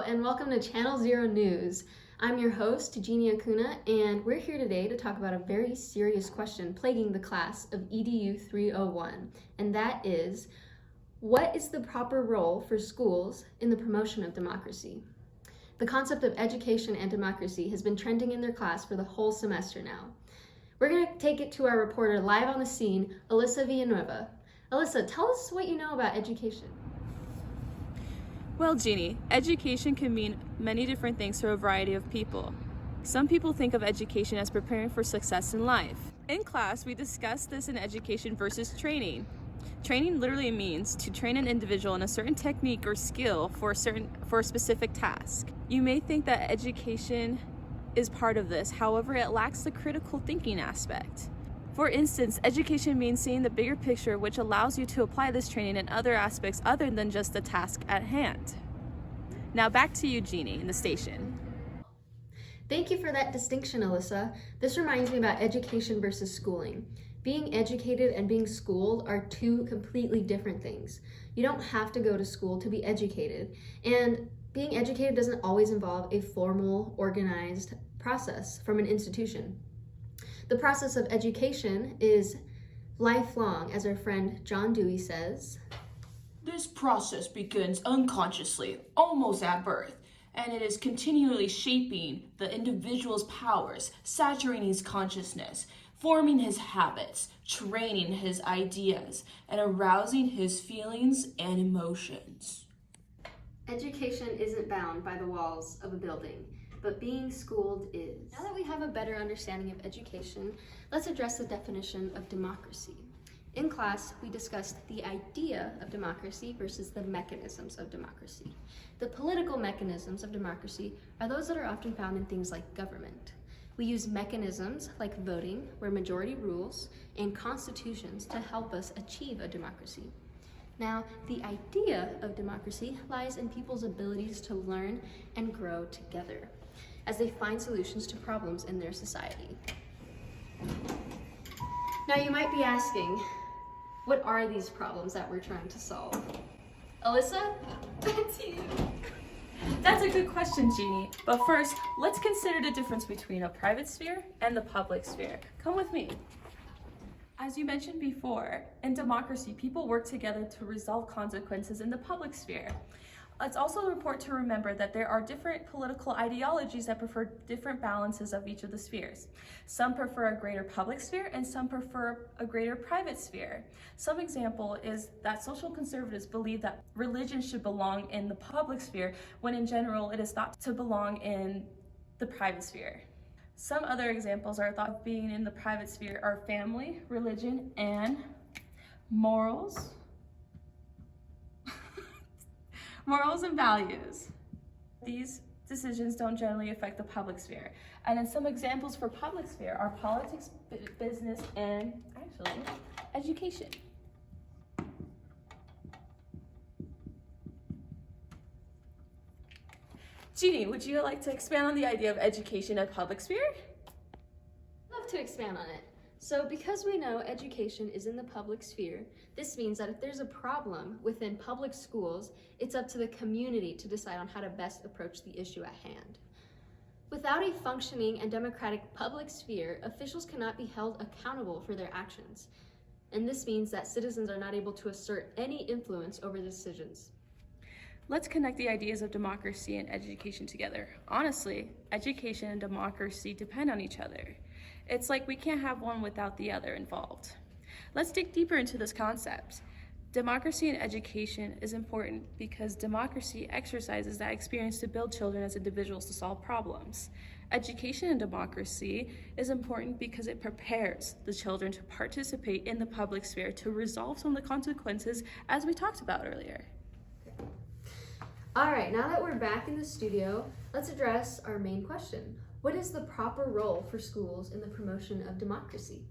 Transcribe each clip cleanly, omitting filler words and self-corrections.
and welcome to Channel Zero News. I'm your host, Jeannie Acuna, and we're here today to talk about a very serious question plaguing the class of EDU 301, and that is, what is the proper role for schools in the promotion of democracy? The concept of education and democracy has been trending in their class for the whole semester now. We're going to take it to our reporter live on the scene, Alyssa Villanueva. Alyssa, tell us what you know about education. Well, Jeannie, education can mean many different things to a variety of people. Some people think of education as preparing for success in life. In class, we discussed this in education versus training. Training literally means to train an individual in a certain technique or skill for a specific task. You may think that education is part of this, however, it lacks the critical thinking aspect. For instance, education means seeing the bigger picture, which allows you to apply this training in other aspects other than just the task at hand. Now back to you, Jeannie, in the station. Thank you for that distinction, Alyssa. This reminds me about education versus schooling. Being educated and being schooled are two completely different things. You don't have to go to school to be educated, and being educated doesn't always involve a formal, organized process from an institution. The process of education is lifelong, as our friend John Dewey says. This process begins unconsciously, almost at birth, and it is continually shaping the individual's powers, saturating his consciousness, forming his habits, training his ideas, and arousing his feelings and emotions. Education isn't bound by the walls of a building, but being schooled is. Now that we have a better understanding of education, let's address the definition of democracy. In class, we discussed the idea of democracy versus the mechanisms of democracy. The political mechanisms of democracy are those that are often found in things like government. We use mechanisms like voting, where majority rules, and constitutions to help us achieve a democracy. Now, the idea of democracy lies in people's abilities to learn and grow together as they find solutions to problems in their society. Now, you might be asking, what are these problems that we're trying to solve? Alyssa, back to you. That's a good question, Jeannie. But first, let's consider the difference between a private sphere and the public sphere. Come with me. As you mentioned before, in democracy, people work together to resolve consequences in the public sphere. It's also important to remember that there are different political ideologies that prefer different balances of each of the spheres. Some prefer a greater public sphere and some prefer a greater private sphere. Some example is that social conservatives believe that religion should belong in the public sphere, when in general it is thought to belong in the private sphere. Some other examples are thought of being in the private sphere are family, religion, and morals. Morals and values. These decisions don't generally affect the public sphere. And then some examples for public sphere are politics, business, and actually, education. Jeannie, would you like to expand on the idea of education and public sphere? I'd love to expand on it. So because we know education is in the public sphere, this means that if there's a problem within public schools, it's up to the community to decide on how to best approach the issue at hand. Without a functioning and democratic public sphere, officials cannot be held accountable for their actions. And this means that citizens are not able to assert any influence over decisions. Let's connect the ideas of democracy and education together. Honestly, education and democracy depend on each other. It's like we can't have one without the other involved. Let's dig deeper into this concept. Democracy and education is important because democracy exercises that experience to build children as individuals to solve problems. Education and democracy is important because it prepares the children to participate in the public sphere to resolve some of the consequences as we talked about earlier. All right, now that we're back in the studio, let's address our main question. What is the proper role for schools in the promotion of democracy?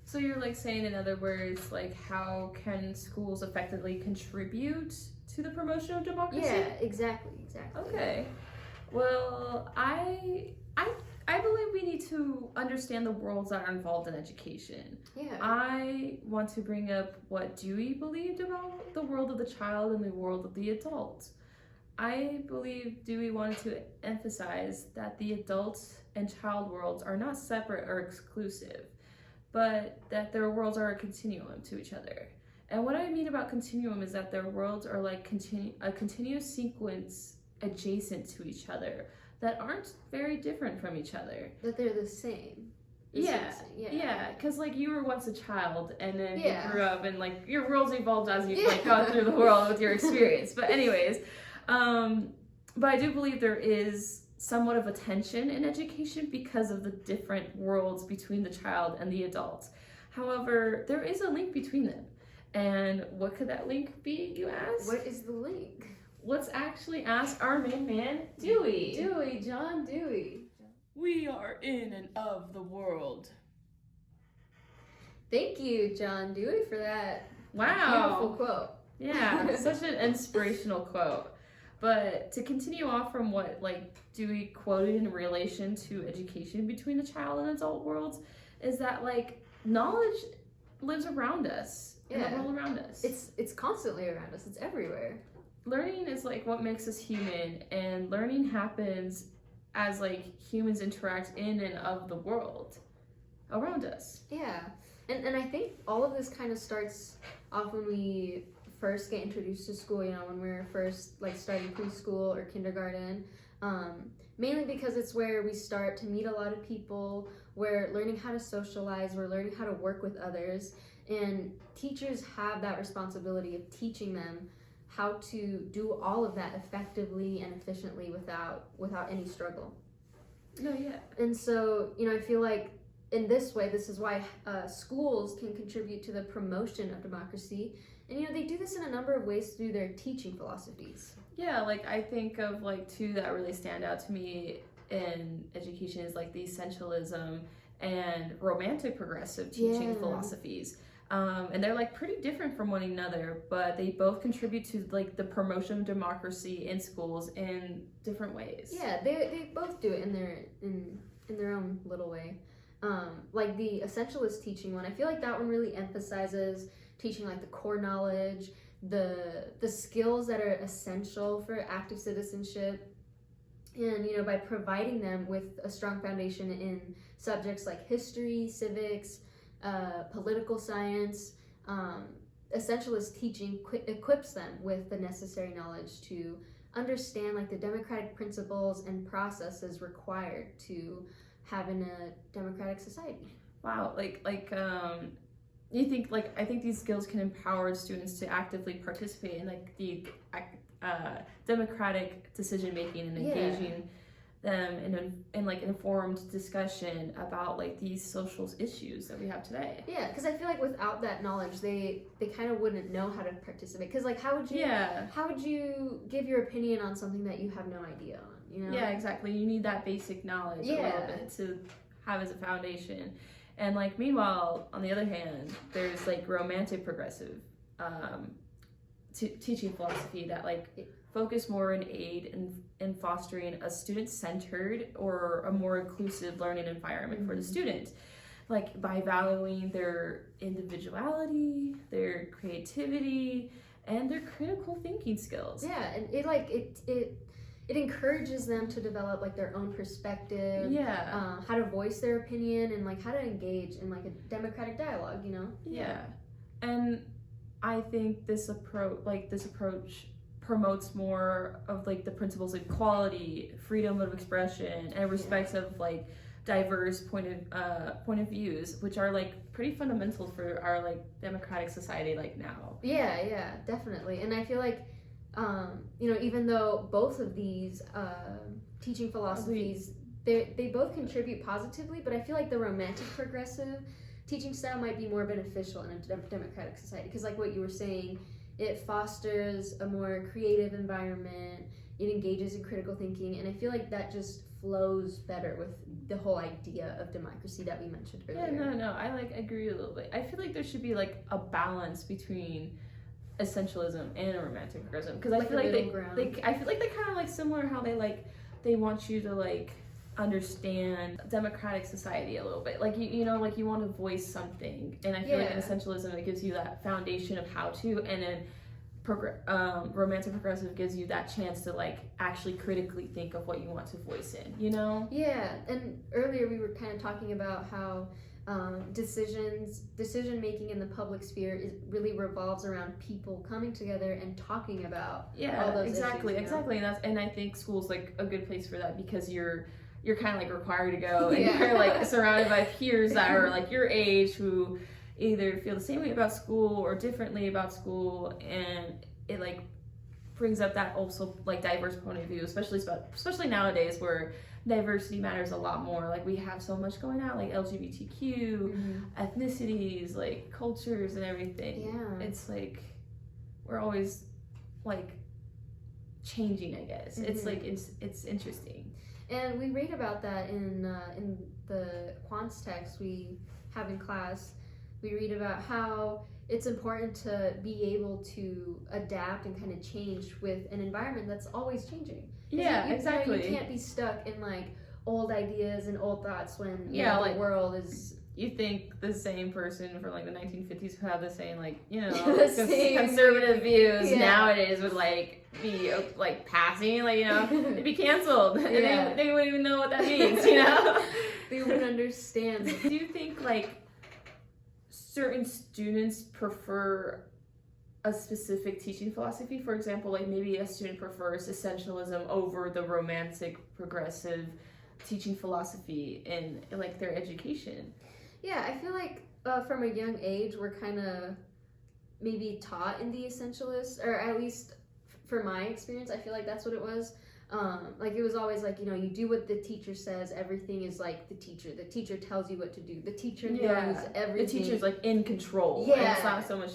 So you're like saying, in other words, like how can schools effectively contribute to the promotion of democracy? Yeah, exactly. Okay. Well, I believe we need to understand the worlds that are involved in education. Yeah. I want to bring up what Dewey believed about the world of the child and the world of the adult. I believe Dewey wanted to emphasize that the adult and child worlds are not separate or exclusive, but that their worlds are a continuum to each other. And what I mean about continuum is that their worlds are like a continuous sequence adjacent to each other that aren't very different from each other. That they're the same. Yeah, because like you were once a child and then Yeah. you grew up and like your worlds evolved as you've like gone through the world with your experience. But anyways, but I do believe there is somewhat of a tension in education because of the different worlds between the child and the adult. However, there is a link between them. And what could that link be, you ask? What is the link? Let's actually ask our main man, Dewey. Dewey, John Dewey. We are in and of the world. Thank you, John Dewey, for that Wow. beautiful quote. Yeah, such an inspirational quote. But to continue off from what like Dewey quoted in relation to education between the child and adult worlds is that like knowledge lives around us in the Yeah. world around us. It's constantly around us. It's everywhere. Learning is like what makes us human, and learning happens as like humans interact in and of the world around us. Yeah. And I think all of this kind of starts off when we first get introduced to school, you know, when we're first like starting preschool or kindergarten. Mainly because it's where we start to meet a lot of people, we're learning how to socialize, we're learning how to work with others, and teachers have that responsibility of teaching them how to do all of that effectively and efficiently without any struggle. No, yeah. And so, you know, I feel like in this way, this is why schools can contribute to the promotion of democracy. And, you know, they do this in a number of ways through their teaching philosophies. Yeah, like I think of like two that really stand out to me in education is like the essentialism and romantic progressive teaching Yeah. philosophies. And they're like pretty different from one another, but they both contribute to like the promotion of democracy in schools in different ways. Yeah, they both do it in their own little way. Like the essentialist teaching one, I feel like that one really emphasizes teaching like the core knowledge, the skills that are essential for active citizenship, and you know, by providing them with a strong foundation in subjects like history, civics, political science. Essentialist teaching equips them with the necessary knowledge to understand like the democratic principles and processes required to have in a democratic society. Wow, you think like I think these skills can empower students to actively participate in like the democratic decision making and engaging them in like informed discussion about like these social issues that we have today. Yeah, because I feel like without that knowledge, they kind of wouldn't know how to participate. Because like, how would you give your opinion on something that you have no idea on? You know? Yeah, exactly. You need that basic knowledge a little bit to have as a foundation. And like meanwhile, on the other hand, there's like romantic progressive teaching philosophy that like focus more in aid in fostering a student-centered or a more inclusive learning environment for the student, like by valuing their individuality, their creativity, and their critical thinking skills. Yeah, and it encourages them to develop like their own perspective. Yeah. How to voice their opinion and like how to engage in like a democratic dialogue. You know. Yeah. And I think this approach promotes more of like the principles of equality, freedom of expression, and respect of like diverse point of views, which are like pretty fundamental for our like democratic society like now. Yeah, definitely. And I feel like you know, even though both of these teaching philosophies they both contribute positively, but I feel like the romantic progressive teaching style might be more beneficial in a democratic society, because like what you were saying, it fosters a more creative environment, it engages in critical thinking, and I feel like that just flows better with the whole idea of democracy that we mentioned earlier. Yeah, no, I like agree a little bit. I feel like there should be like a balance between essentialism and romantic progressive, because I feel like I feel like they're kind of like similar how they want you to like understand democratic society a little bit, like you know, like you want to voice something, and I feel like in essentialism it gives you that foundation of how to, and then romantic progressive gives you that chance to like actually critically think of what you want to voice in, you know? Yeah, and earlier we were kind of talking about how decision making in the public sphere really revolves around people coming together and talking about all those exactly, issues, you know? exactly. And I think school's like a good place for that because you're kind of like required to go, and Yeah. you're like surrounded by peers that are like your age who either feel the same way about school or differently about school, and it like brings up that also like diverse point of view, especially nowadays where diversity matters a lot more. Like we have so much going on, like LGBTQ, ethnicities, like cultures and everything. Yeah. It's like we're always like changing, I guess. It's like it's interesting. And we read about that in the quants text we have in class. We read about how it's important to be able to adapt and kind of change with an environment that's always changing. Yeah, exactly. You can't be stuck in like old ideas and old thoughts when like, the world is. You think the same person from like the 1950s who had the same like Same. conservative views Yeah. nowadays would like be like passing, like they'd be canceled, and they wouldn't even know what that means, They wouldn't understand. Do you think like certain students prefer a specific teaching philosophy? For example, like maybe a student prefers essentialism over the romantic progressive teaching philosophy in like their education. Yeah, I feel like from a young age we're kind of maybe taught in the essentialist, or at least for my experience, I feel like that's what it was. Like it was always like, you do what the teacher says, everything is like the teacher tells you what to do, the teacher knows everything. The teacher's like in control. Yeah. And it's not so much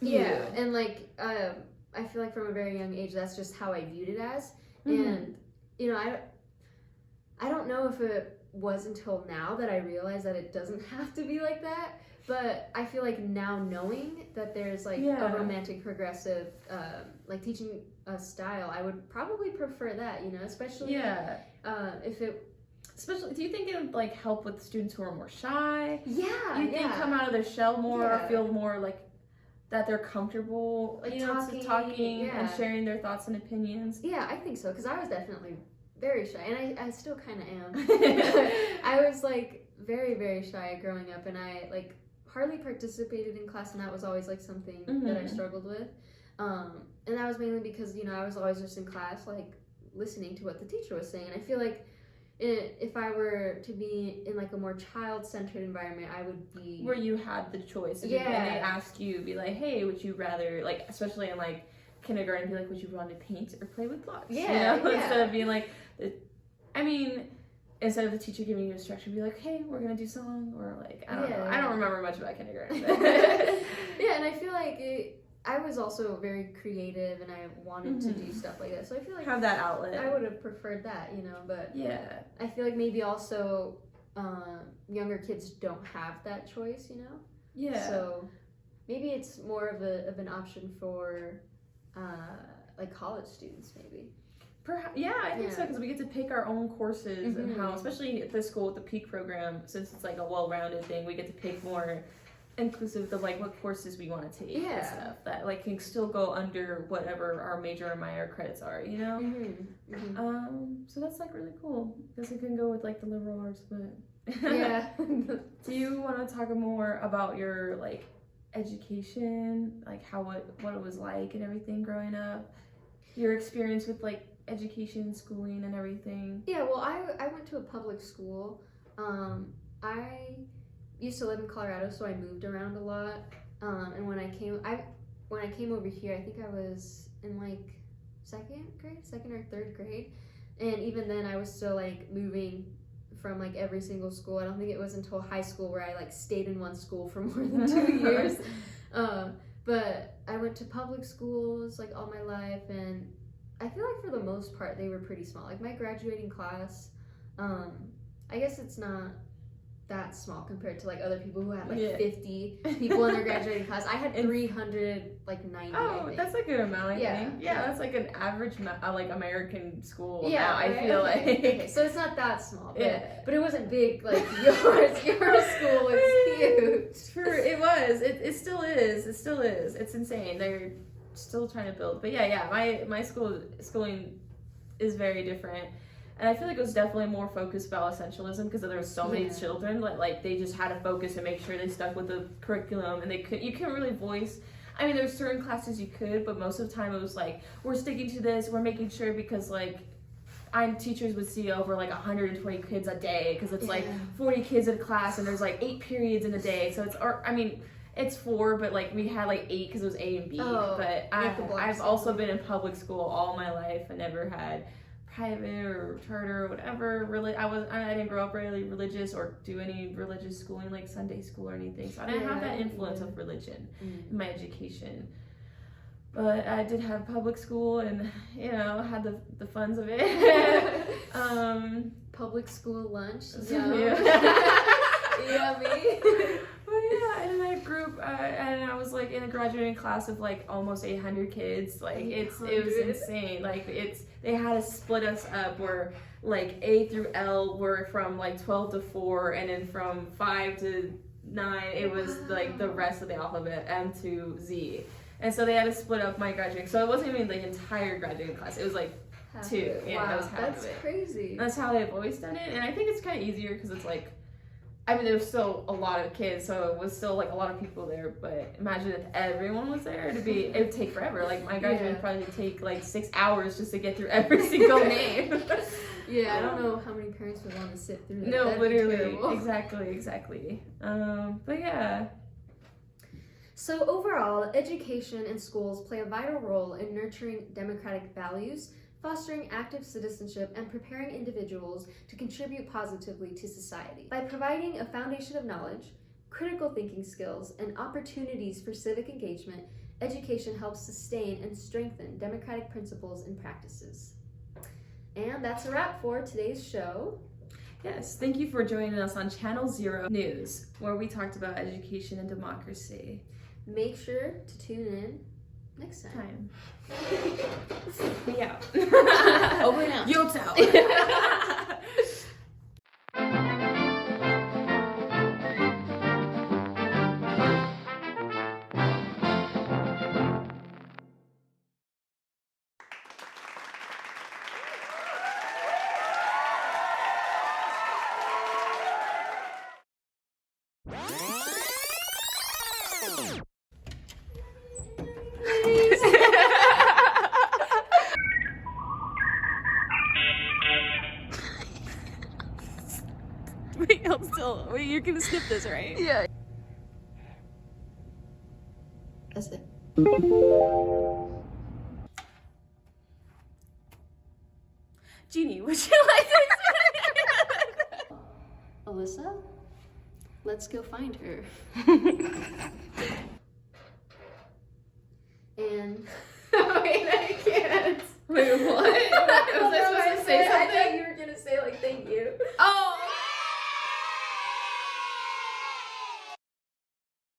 Yeah, and like I feel like from a very young age that's just how I viewed it as. And I don't know if it was until now that I realized that it doesn't have to be like that, but I feel like now knowing that there's like a romantic progressive like teaching style, I would probably prefer that, especially if it. Especially, do you think it would like help with students who are more shy? Yeah, you think come out of their shell more, or feel more like that they're comfortable, like talking and sharing their thoughts and opinions? Yeah, I think so, because I was definitely very shy, and I still kind of am. I was like very, very shy growing up, and I like hardly participated in class, and that was always like something that I struggled with. And that was mainly because I was always just in class like listening to what the teacher was saying, and I feel like if I were to be in like a more child-centered environment, I would be where you had the choice. And they ask you, be like, hey, would you rather, like, especially in like kindergarten, be like, would you rather paint or play with blocks? Instead of being like, instead of the teacher giving you instruction, be like, hey, we're gonna do song, or like, I don't know. I don't remember much about kindergarten. Yeah, and I feel like I was also very creative, and I wanted to do stuff like that. So I feel like have that outlet. I would have preferred that, but yeah, I feel like maybe also younger kids don't have that choice, Yeah. So maybe it's more of an option for like college students, maybe. Perhaps, I think so, because we get to pick our own courses and how, especially at this school with the PEAK program, since it's like a well-rounded thing, we get to pick more inclusive of like what courses we want to take and stuff that like can still go under whatever our major or minor credits are, so that's like really cool because it can go with like the liberal arts, but do you want to talk more about your like education, like what it was like and everything growing up, your experience with like education, schooling and everything? Well, I went to a public school. I used to live in Colorado, so I moved around a lot. And when I came over here, I think I was in like second or third grade, and even then I was still like moving from like every single school. I don't think it was until high school where I like stayed in one school for more than 2 years. But I went to public schools like all my life, and I feel like for the most part they were pretty small. Like my graduating class, I guess it's not that small compared to like other people who had like 50 people in their graduating class. I had 390. Oh, that's a good amount, I think. Yeah, that's like an average like American school. Yeah, I feel like. Okay, so it's not that small, but it wasn't big like yours. Your school was huge. Sure, it was. It still is. It's insane. still trying to build. But yeah, my schooling is very different. And I feel like it was definitely more focused about essentialism because there were so many children that like they just had to focus and make sure they stuck with the curriculum, and you couldn't really voice. I mean, there's certain classes you could, but most of the time it was like, we're sticking to this, we're making sure, because like teachers would see over like 120 kids a day because it's like 40 kids in a class and there's like 8 periods in a day. So it's 4, but like we had like 8 because it was A and B. But I've also been in public school all my life. I never had private or charter or whatever. Really, I didn't grow up really religious or do any religious schooling like Sunday school or anything. So I didn't have that influence of religion in my education. But I did have public school and, you know, had the funs of it. Public school lunch. Yeah. Yummy. But yeah, and then I grew up, and I was like in a graduating class of like almost 800 kids. Like it was insane. Like they had to split us up where like A through L were from like 12 to 4, and then from 5 to 9 it was like the rest of the alphabet, M to Z. And so they had to split up my graduating. So it wasn't even the entire graduating class. It was like half 2. Yeah, that was half that's of it. Crazy. That's how they've always done it. And I think it's kind of easier because it's like, I mean, there was still a lot of kids, so it was still like a lot of people there. But imagine if everyone was there, it would take forever. Like my graduation would probably take like 6 hours just to get through every single name. Yeah, I don't know how many parents would want to sit through that. No, That'd literally, exactly. But yeah. So overall, education and schools play a vital role in nurturing democratic values, fostering active citizenship, and preparing individuals to contribute positively to society. By providing a foundation of knowledge, critical thinking skills, and opportunities for civic engagement, education helps sustain and strengthen democratic principles and practices. And that's a wrap for today's show. Yes, thank you for joining us on Channel 0 News, where we talked about education and democracy. Make sure to tune in next time. Yeah. Over and out. Yo tell. Wait, you're gonna skip this, right? Yeah. That's it. Jeannie, would you like to Alyssa? Let's go find her.